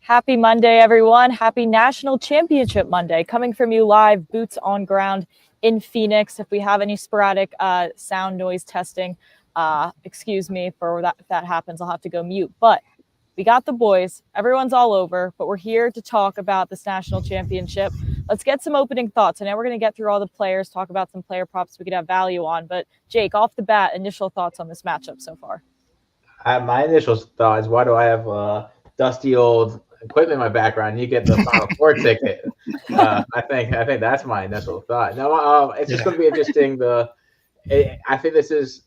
Happy Monday, everyone. Happy National Championship Monday. Coming from you live, boots on ground in Phoenix. If we have any sporadic sound noise testing, excuse me for that. If that happens, I'll have to go mute. But we got the boys. Everyone's all over, but we're here to talk about this national championship. Let's get some opening thoughts. I know we're going to get through all the players, talk about some player props we could have value on. But Jake, off the bat, initial thoughts on this matchup so far? My initial thought is, why do I have dusty old equipment in my background? You get the Final Four ticket. I think that's my initial thought. No, it's just going to be interesting. I think this is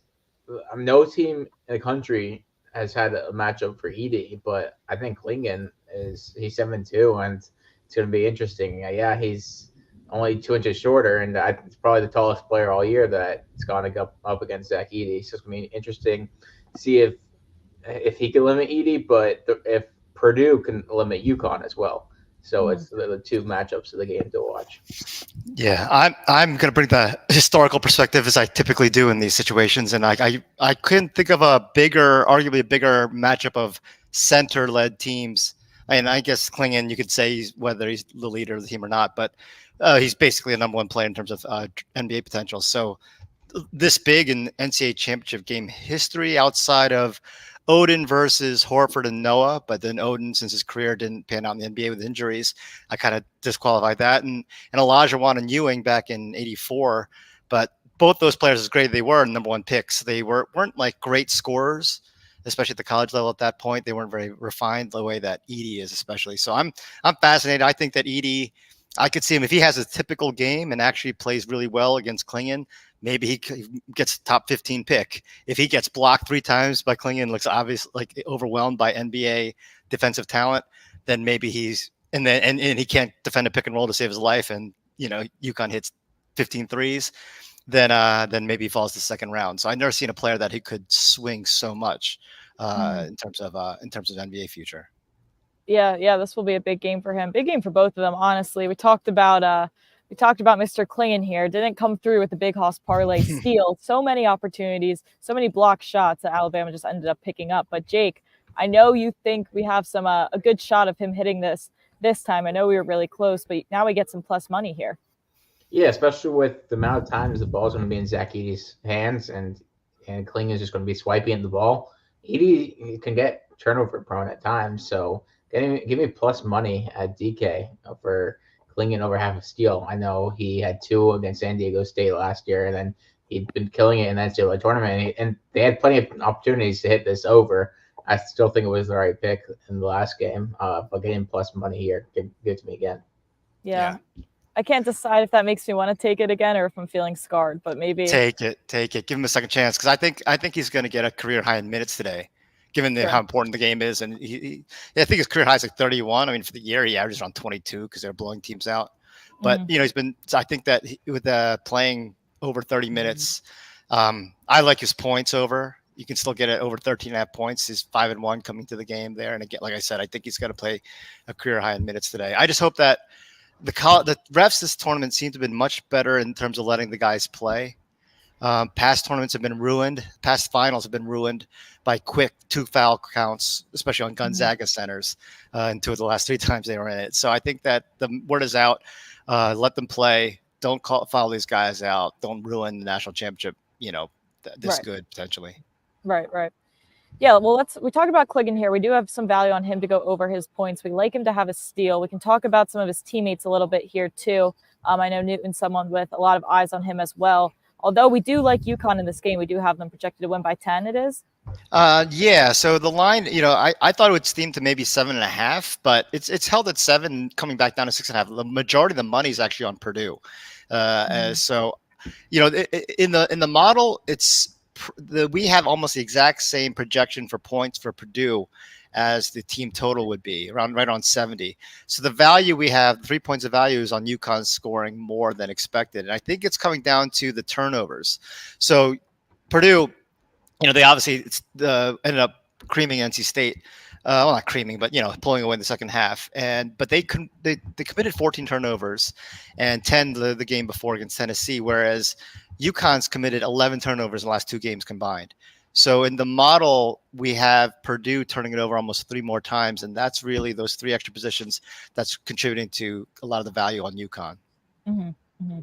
no team in the country has had a matchup for Edey, but I think Klingon he's 7'2", and it's going to be interesting. Yeah, he's only 2 inches shorter, and it's probably the tallest player all year that's gone up against Zach Edey. So it's going to be interesting to see if he can limit Edey, but if Purdue can limit UConn as well. So it's the two matchups of the game to watch. Yeah, I'm going to bring the historical perspective as I typically do in these situations, and I couldn't think of arguably a bigger matchup of center-led teams. And I guess Klingon, you could say whether he's the leader of the team or not, but he's basically a number one player in terms of NBA potential. So this big in NCAA championship game history outside of Odin versus Horford and Noah, but then Odin, since his career didn't pan out in the NBA with injuries, I kind of disqualified that. And Olajuwon and Ewing back in '84, but both those players, as great as they were, number one picks, they weren't like great scorers, especially at the college level at that point. They weren't very refined the way that Edey is, especially. So I'm fascinated. I think that Edey, I could see him if he has a typical game and actually plays really well against Klingon. Maybe he gets top 15 pick. If he gets blocked 3 times by Klingon, looks obvious, like overwhelmed by NBA defensive talent, then maybe and he can't defend a pick and roll to save his life, and UConn hits 15 threes, then maybe he falls to the second round. So I've never seen a player that he could swing so much in terms of NBA future. Yeah, this will be a big game for him. Big game for both of them, honestly. We talked about Mr. Klingon here. Didn't come through with the big house parlay steal. So many opportunities, so many block shots that Alabama just ended up picking up. But Jake, I know you think we have some a good shot of him hitting this time. I know we were really close, but now we get some plus money here. Yeah, especially with the amount of times the ball's going to be in Zach Edey's hands, and Klingon is just going to be swiping the ball. Edey can get turnover prone at times, so give me plus money at DK for Klingon over half a steal. I know he had 2 against San Diego State last year, and then he'd been killing it in that NCAA tournament, and they had plenty of opportunities to hit this over. I still think it was the right pick in the last game, but getting plus money here, give it to me again. Yeah. I can't decide if that makes me want to take it again or if I'm feeling scarred, but maybe take it. Give him a second chance, because I think he's going to get a career high in minutes today, given how important the game is. And I think his career high is like 31. I mean, for the year, he averaged around 22 because they're blowing teams out. But, I think that with playing over 30 minutes, I like his points over. You can still get it over 13.5 points. He's 5-1 coming to the game there. And again, like I said, I think he's going to play a career high in minutes today. I just hope that the refs this tournament seem to have been much better in terms of letting the guys play. Past tournaments have been ruined. Past finals have been ruined by quick 2 foul counts, especially on Gonzaga centers, and 2 of the last 3 times they were in it. So I think that the word is out. Let them play. Don't foul these guys out. Don't ruin the national championship. This good potentially. Right. Yeah, well, we talk about Klingon here. We do have some value on him to go over his points. We like him to have a steal. We can talk about some of his teammates a little bit here too. I know Newton's someone with a lot of eyes on him as well. Although we do like UConn in this game, we do have them projected to win by 10. It is. Yeah. So the line, I thought it would steam to maybe 7.5, but it's held at 7, coming back down to 6.5. The majority of the money is actually on Purdue. So, in the model, we have almost the exact same projection for points for Purdue as the team total would be, right on 70. So the value we have, 3 points of value, is on UConn scoring more than expected. And I think it's coming down to the turnovers. So Purdue, they obviously ended up creaming NC State. Well, not creaming, but pulling away in the second half. But they committed 14 turnovers and 10 the game before against Tennessee, whereas UConn's committed 11 turnovers in the last 2 games combined. So in the model, we have Purdue turning it over almost 3 more times, and that's really those 3 extra positions that's contributing to a lot of the value on UConn. Mm-hmm. Mm-hmm.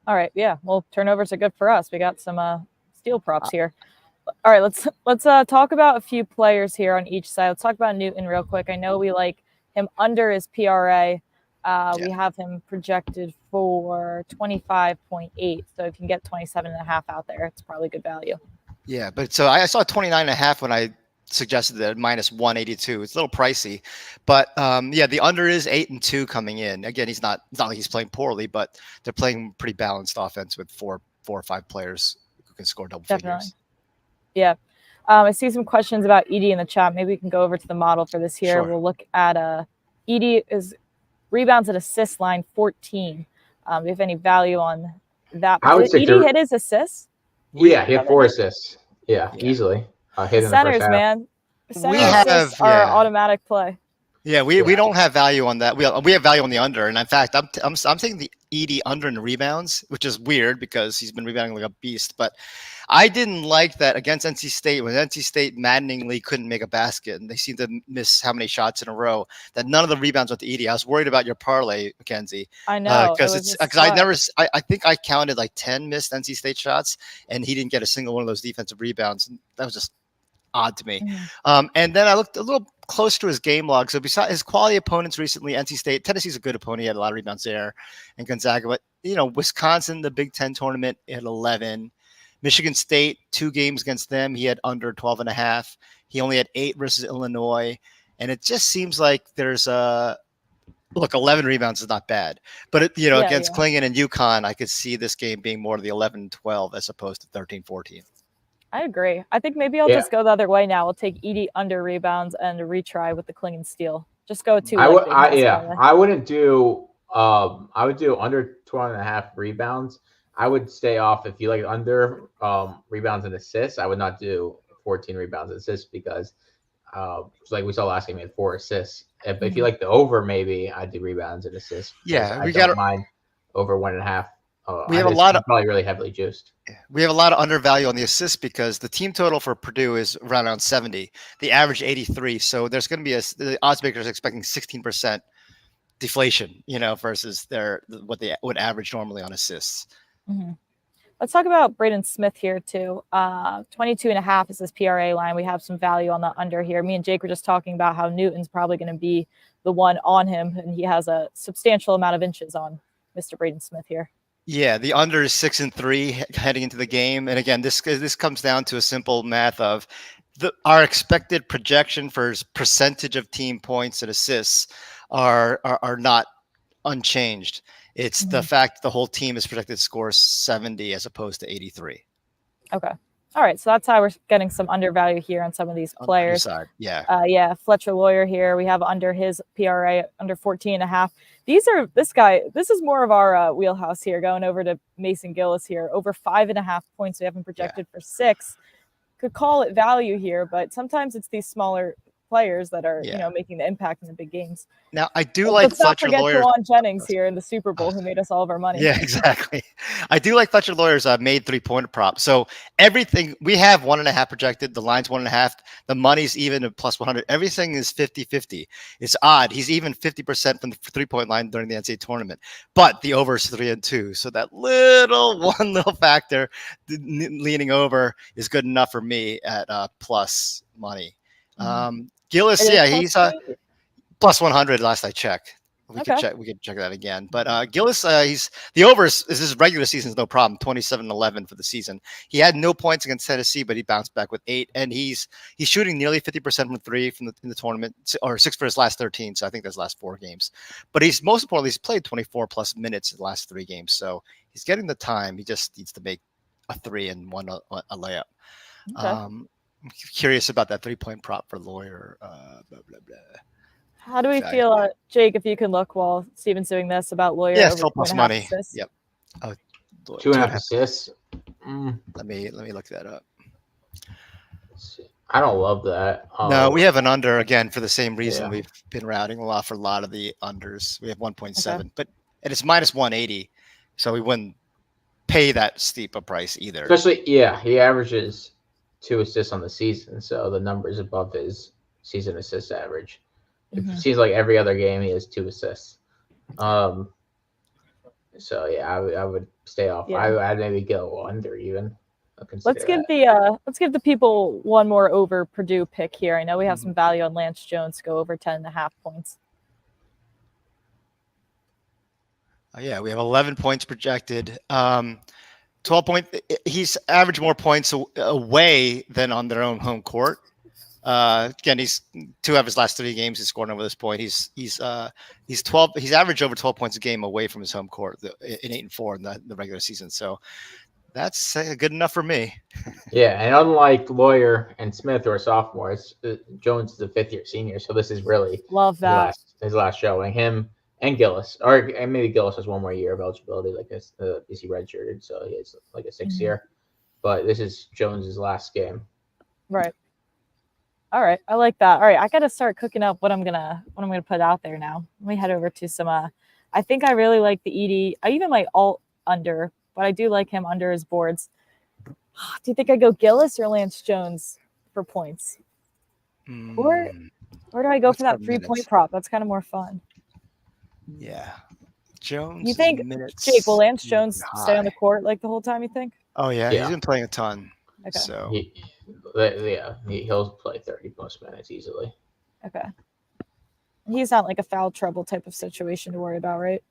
All right, yeah. Well, turnovers are good for us. We got some steal props here. All right, let's talk about a few players here on each side. Let's talk about Newton real quick. I know we like him under his PRA. We have him projected for 25.8. So if you can get 27.5 out there, it's probably good value. Yeah, but so I saw 29.5 when I suggested that minus 182. It's a little pricey, but the under is 8-2 coming in. Again, it's not like he's playing poorly, but they're playing pretty balanced offense with four or five players who can score double figures. Yeah. I see some questions about Edie in the chat. Maybe we can go over to the model for this here. Sure. We'll look at Edie is rebounds and assist line 14. Do you have any value on that? Did Edie hit his assists? Yeah, he had 4 assists. Yeah, easily. Hit centers, man. Centers are automatic play. Yeah, we don't have value on that. We have value on the under, and in fact, I'm taking the Edie under in rebounds, which is weird because he's been rebounding like a beast. But I didn't like that against NC State when NC State maddeningly couldn't make a basket, and they seemed to miss how many shots in a row. That none of the rebounds went to Edie. I was worried about your parlay, Mackenzie. I know because I think I counted like 10 missed NC State shots, and he didn't get a single one of those defensive rebounds. That was just odd to me. Mm-hmm. And then I looked a little close to his game log. So besides his quality opponents recently, NC State, Tennessee's a good opponent. He had a lot of rebounds there, and Gonzaga. But Wisconsin, the Big Ten tournament, at 11. Michigan State, 2 games against them, he had under 12.5. He only had 8 versus Illinois, and it just seems like there's 11 rebounds is not bad, but against Klingon and UConn, I could see this game being more to the 11-12 as opposed to 13-14. I agree. I think maybe I'll just go the other way now. We'll take Edie under rebounds and a retry with the Klingon steal. Just go to. I wouldn't do. I would do under 12.5 rebounds. I would stay off if you like under rebounds and assists. I would not do 14 rebounds and assists because, like we saw last game, he had 4 assists. If you like the over, maybe I'd do rebounds and assists. Yeah, I don't mind over 1.5. We have a lot of probably really heavily juiced. We have a lot of undervalue on the assists because the team total for Purdue is around 70, the average 83. So there's going to be the odds makers expecting 16% deflation, versus what they would average normally on assists. Mm-hmm. Let's talk about Braden Smith here too. 22.5 is his PRA line. We have some value on the under here. Me and Jake were just talking about how Newton's probably going to be the one on him, and he has a substantial amount of inches on Mr. Braden Smith here. Yeah, the under is 6-3 heading into the game, and again, this comes down to a simple math of our expected projection for percentage of team points and assists are not unchanged. It's the fact the whole team is projected to score 70 as opposed to 83. Okay. All right, so that's how we're getting some undervalue here on some of these players. Yeah. Fletcher Lawyer here. We have under his PRA under 14.5. This is more of our wheelhouse here. Going over to Mason Gillis here, over 5.5 points. We have him projected for 6. Could call it value here, but sometimes it's these smaller players that are making the impact in the big games. Now I do like Fletcher Lawyer's Juwan Jennings here in the Super Bowl, who made us all of our money. Yeah, exactly. I do like Fletcher Lawyer's made 3-pointer prop. So everything we have 1.5 projected, the line's 1.5, the money's even at plus 100. Everything is 50-50. It's odd. He's even 50% from the 3-point line during the NCAA tournament, but the over is 3-2. So that one little factor leaning over is good enough for me at plus money. Gillis, he's plus 100 last I checked. We could check that again. But Gillis, he's the over is his regular season is no problem. 27-11 for the season. He had no points against Tennessee, but he bounced back with 8, and he's shooting nearly 50% from 3 in the tournament, or 6 for his last 13. So I think that's last 4 games. But he's most importantly he's played 24 plus minutes in the last 3 games, so he's getting the time. He just needs to make a 3 and one a layup. Okay. curious about that 3-point prop for Lawyer. Blah blah blah. How do we feel, Jake? If you can look while Steven's doing this about Lawyer. Yeah, over still plus money. assists. Yep. 2.5 assists. Let me look that up. I don't love that. No, we have an under again for the same reason. Yeah. We've been routing a lot for a lot of the unders. We have 1.7, but it's minus 180, so we wouldn't pay that steep a price either. Especially, he averages 2 assists on the season, so the number is above his season assist average. It seems like every other game he has 2 assists. So I would stay off. Yeah. I'd maybe go under even. Let's give the people one more over Purdue pick here. I know we have some value on Lance Jones to go over 10.5 points. We have 11 points projected. 12 point. He's averaged more points away than on their own home court. Again, he's 2 of his last 3 games. He's scored over this point. He's 12. He's averaged over 12 points a game away from his home court in 8-4 in the regular season. So that's good enough for me. Yeah, and unlike Lawyer and Smith, who are sophomores, Jones is a 5th-year senior. So this is really love that his last showing. Him and Gillis, or maybe Gillis has 1 more year of eligibility, like this. Is he redshirted? So he has like a 6th year. But this is Jones's last game. Right. All right, I like that. All right, I got to start cooking up what I'm gonna put out there now. Let me head over to some. I think I really like the Edie. I even might alt under, but I do like him under his boards. Do you think I go Gillis or Lance Jones for points, or do I go for that 3-point prop? That's kind of more fun. Yeah, Jones. You think, Jake? Will Lance Jones stay on the court like the whole time? You think? Oh yeah, he's been playing a ton. Okay. So. He'll play 30 plus minutes easily. Okay. He's not like a foul trouble type of situation to worry about, right?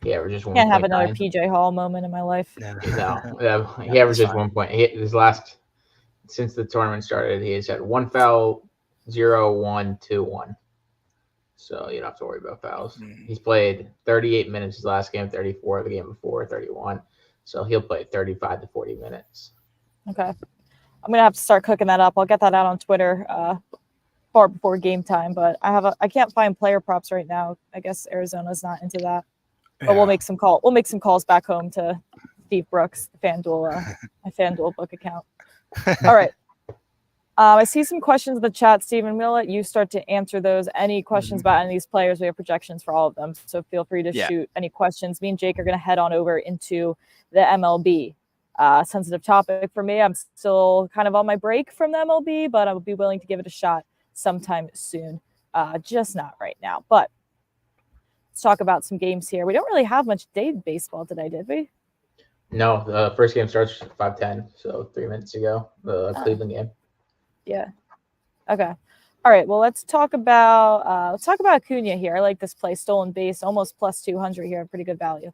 Yeah, we're just can't have another PJ Hall moment in my life. No, he averages 1 point. His last since the tournament started, he has had 1 foul, 0, 1, 2, 1. So you don't have to worry about fouls. He's played 38 minutes his last game, 34 the game before, 31. So he'll play 35 to 40 minutes. Okay. I'm gonna have to start cooking that up. I'll get that out on Twitter far before game time. But I can't find player props right now. I guess Arizona's not into that. But we'll make some calls back home to Steve Brooks, the FanDuel, my FanDuel book account. All right. I see some questions in the chat, Steven. I'm gonna let you start to answer those. Any questions about any of these players? We have projections for all of them, so feel free to shoot any questions. Me and Jake are gonna head on over into the MLB. Sensitive topic for me. I'm still kind of on my break from the MLB, but I'll be willing to give it a shot sometime soon. Just not right now. But let's talk about some games here. We don't really have much day baseball today, did we? No, the first game starts 5:10, so 3 minutes ago, the Cleveland game. Yeah. Okay. All right. Well, let's talk about Acuna here. I like this play, stolen base, almost plus 200 here, pretty good value.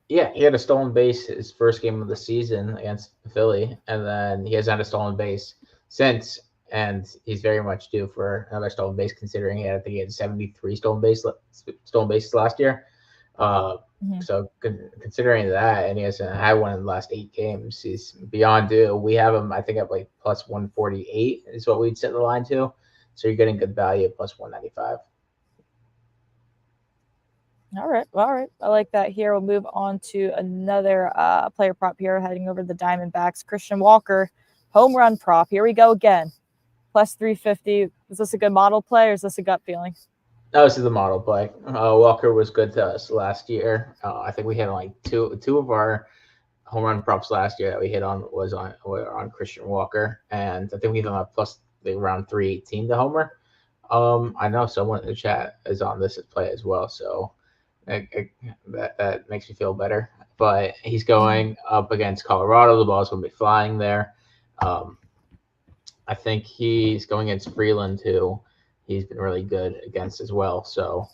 Yeah, he had a stolen base his first game of the season against Philly, and then he hasn't had a stolen base since, and he's very much due for another stolen base, considering he had 73 stolen bases last year. So considering that, and he hasn't had one in the last 8 games, he's beyond due. We have him, I think, at like plus 148 is what we'd set the line to. So you're getting good value at plus 195. All right. I like that here. We'll move on to another player prop here, heading over to the Diamondbacks. Christian Walker, home run prop. Here we go again. Plus 350. Is this a good model play or is this a gut feeling? No, this is the model play. Walker was good to us last year. I think we hit like two of our home run props last year that we hit on were on Christian Walker. And I think we hit on plus around 318 to homer. I know someone in the chat is on this play as well. So that makes me feel better. But he's going up against Colorado. The ball's going to be flying there. I think he's going against Freeland, who he's been really good against as well. So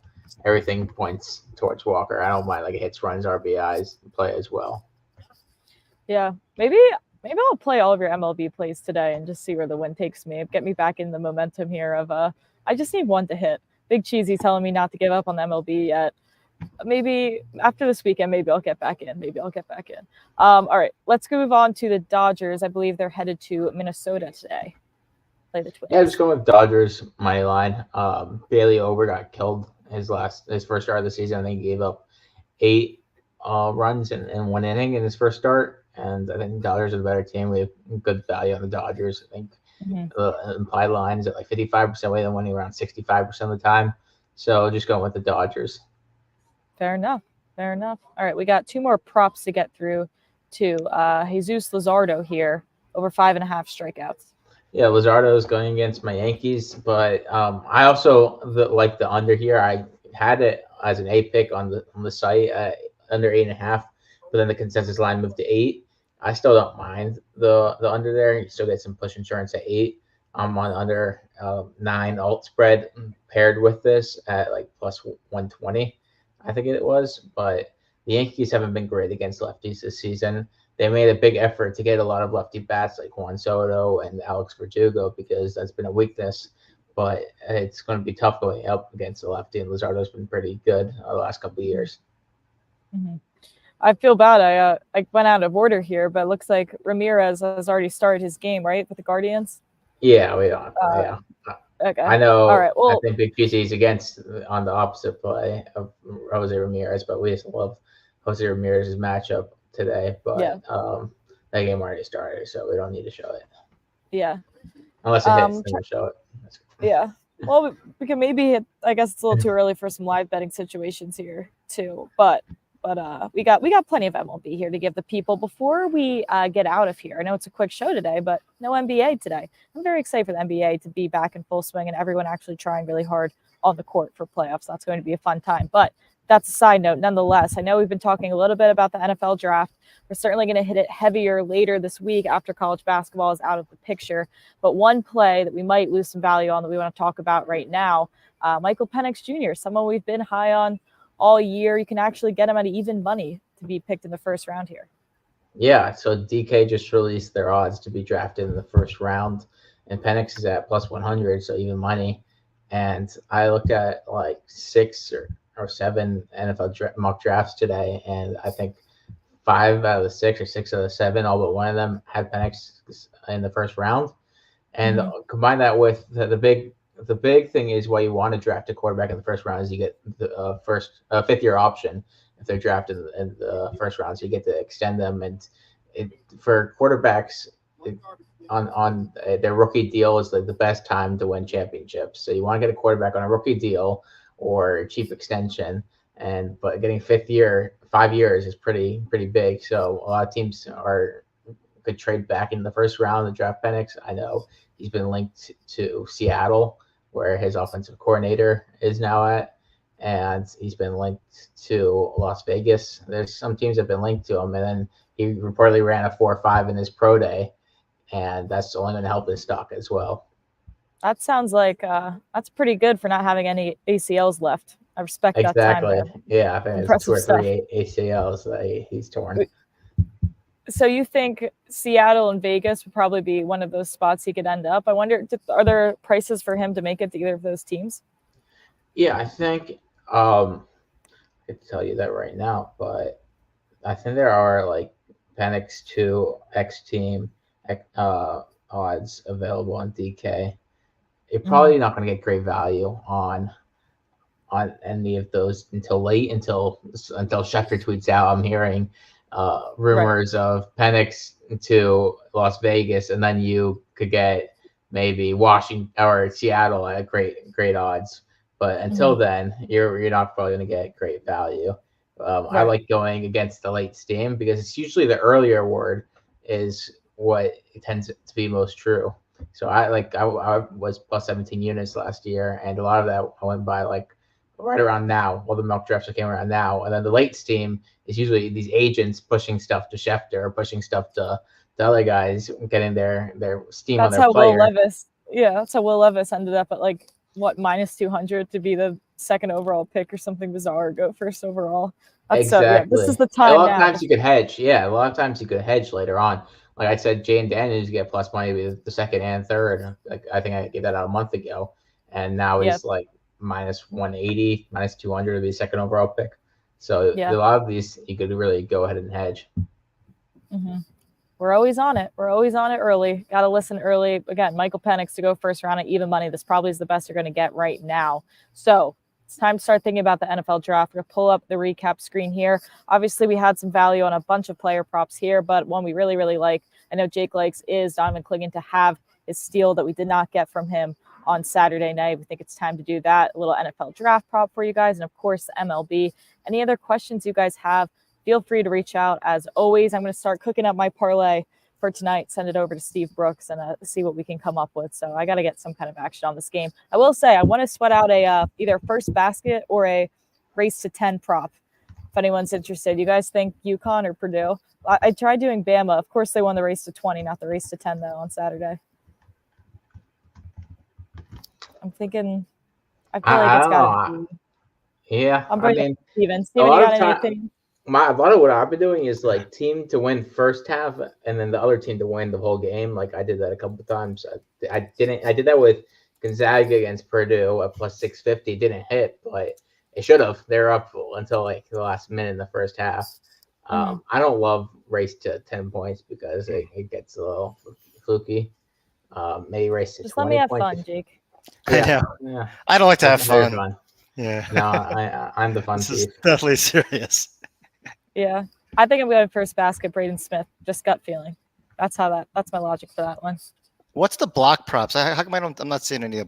everything points towards Walker. I don't mind like hits, runs, RBIs play as well. Yeah, maybe I'll play all of your MLB plays today and just see where the wind takes me. Get me back in the momentum here of I just need one to hit. Big Cheesy telling me not to give up on the MLB yet. Maybe after this weekend, maybe I'll get back in. All right, let's move on to the Dodgers. I believe they're headed to Minnesota today. play the Twins? Yeah, just going with Dodgers money line. Bailey Ober got killed his first start of the season. I think he gave up 8 runs in 1 inning in his first start, and I think the Dodgers are the better team. We have good value on the Dodgers. I think the implied line is at like 55% way than winning around 65% of the time. So just going with the Dodgers. Fair enough. All right, we got 2 more props to get through to Jesus Luzardo here, over 5.5 strikeouts. Yeah, Luzardo is going against my Yankees, but I also like the under here. I had it as an 8 pick on the site at under 8.5, but then the consensus line moved to 8. I still don't mind the under there. You still get some push insurance at 8. I'm on under 9 alt spread paired with this at like plus 120, I think it was. But the Yankees haven't been great against lefties this season. They made a big effort to get a lot of lefty bats like Juan Soto and Alex Verdugo because that's been a weakness. But it's going to be tough going up against a lefty, and Luzardo's been pretty good the last couple of years. I feel bad. I went out of order here, but it looks like Ramirez has already started his game, right, with the Guardians? Yeah, we don't. Yeah. Okay. I know. All right. Well, I think Big PC is against on the opposite play of Jose Ramirez, but we just love Jose Ramirez's matchup today. But that game already started, so we don't need to show it. Yeah. Unless it hits, then we'll show it. Yeah. Well, we can maybe hit. I guess it's a little too early for some live betting situations here too, but we got plenty of MLB here to give the people before we get out of here. I know it's a quick show today, but no NBA today. I'm very excited for the NBA to be back in full swing and everyone actually trying really hard on the court for playoffs. That's going to be a fun time. But that's a side note. Nonetheless, I know we've been talking a little bit about the NFL draft. We're certainly going to hit it heavier later this week after college basketball is out of the picture. But one play that we might lose some value on that we want to talk about right now, Michael Penix Jr., someone we've been high on all year. You can actually get him at even money to be picked in the first round here. Yeah, so DK just released their odds to be drafted in the first round, and Penix is at plus 100, so even money. And I looked at like 6 or 7 NFL mock drafts today, and I think 5 out of the 6 or 6 out of the 7, all but one of them had Penix in the first round. And combine that with the big thing is why you want to draft a quarterback in the first round is you get the fifth year option if they're drafted in the first round, so you get to extend them. And for quarterbacks on their rookie deal is like the best time to win championships. So you want to get a quarterback on a rookie deal or a cheap extension, but getting 5th year, 5 years is pretty big. So a lot of teams could trade back in the first round to draft Penix. I know he's been linked to Seattle, where his offensive coordinator is now at, and he's been linked to Las Vegas. There's some teams that have been linked to him, and then he reportedly ran a 4.5 in his pro day, and that's only going to help his stock as well. That sounds like that's pretty good for not having any ACLs left. I respect that time. Exactly. Yeah, I think it's 2 or 3 ACLs that he's torn. So you think Seattle and Vegas would probably be one of those spots he could end up? I wonder, are there prices for him to make it to either of those teams? Yeah, I think I could tell you that right now, but I think there are like Penix 2 X team odds available on DK. You're probably not going to get great value on any of those until Schefter tweets out. I'm hearing rumors of Penix to Las Vegas, and then you could get maybe Washington or Seattle at great odds. But until then, you're not probably going to get great value. I like going against the late steam because it's usually the earlier word is what tends to be most true. So I was plus 17 units last year, and a lot of that I went by like right around now. All the mock drafts came around now, and then the late steam is usually these agents pushing stuff to Schefter, pushing stuff to the other guys, getting their steam on their player. That's how Will Levis ended up at like minus 200 to be the 2nd overall pick or something bizarre, or go 1st overall. Exactly. This is the time. A lot of times you could hedge. Yeah, a lot of times you could hedge later on. Like I said, Jay and Daniels get plus money with the 2nd and 3rd. Like I think I gave that out a month ago, and now he's like minus 180, minus 200 to be 2nd overall pick. So a lot of these you could really go ahead and hedge. We're always on it. We're always on it early. Got to listen early. Again, Michael Penix to go first round at even money. This probably is the best you're going to get right now. So it's time to start thinking about the NFL draft. We're going to pull up the recap screen here. Obviously, we had some value on a bunch of player props here, but one we really, really like, I know Jake likes, is Donovan Clingan to have his steal that we did not get from him on Saturday night. We think it's time to do that. A little NFL draft prop for you guys. And of course, the MLB. Any other questions you guys have, feel free to reach out. As always, I'm going to start cooking up my parlay for tonight, send it over to Steve Brooks, and see what we can come up with. So I got to get some kind of action on this game. I will say I want to sweat out a either first basket or a race to 10 prop. If anyone's interested, you guys think UConn or Purdue? I tried doing Bama. Of course, they won the race to 20, not the race to 10 though on Saturday. I'm thinking. I feel like it's got to be. Yeah, I'm bringing Steven. Steven, you got anything? A lot of what I've been doing is like team to win first half and then the other team to win the whole game. Like I did that a couple of times. I did that with Gonzaga against Purdue at plus 650. Didn't hit, but it should have. They're up until like the last minute in the first half. I don't love race to 10 points because it gets a little fluky. Maybe race to Just 20 let me have points. fun, Jake. Yeah. I don't like to have fun. Yeah. No, I'm the fun this thief. is definitely serious. Yeah. I think I'm going first basket, Braden Smith. Just gut feeling. That's my logic for that one. What's the block props? How come I'm not seeing any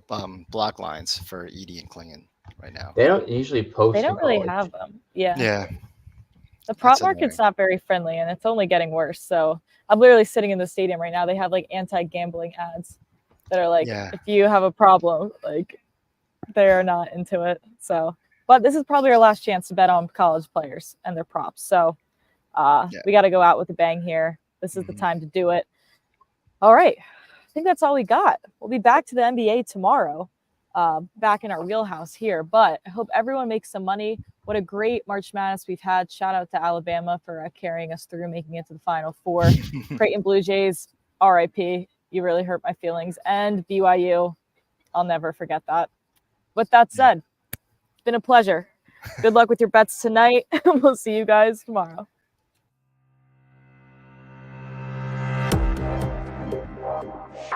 block lines for Edey and Clingan right now? They don't usually post. They don't really have them. Yeah. Yeah. The prop market's not very friendly, and it's only getting worse. So I'm literally sitting in the stadium right now. They have like anti-gambling ads that are like, if you have a problem, like they are not into it. So, but this is probably our last chance to bet on college players and their props. So we got to go out with a bang here. This is the time to do it. All right. I think that's all we got. We'll be back to the NBA tomorrow, back in our wheelhouse here. But I hope everyone makes some money. What a great March Madness we've had. Shout out to Alabama for carrying us through, making it to the Final Four. Creighton Blue Jays, RIP. You really hurt my feelings. And BYU, I'll never forget that. With that said, it's been a pleasure. Good luck with your bets tonight. We'll see you guys tomorrow.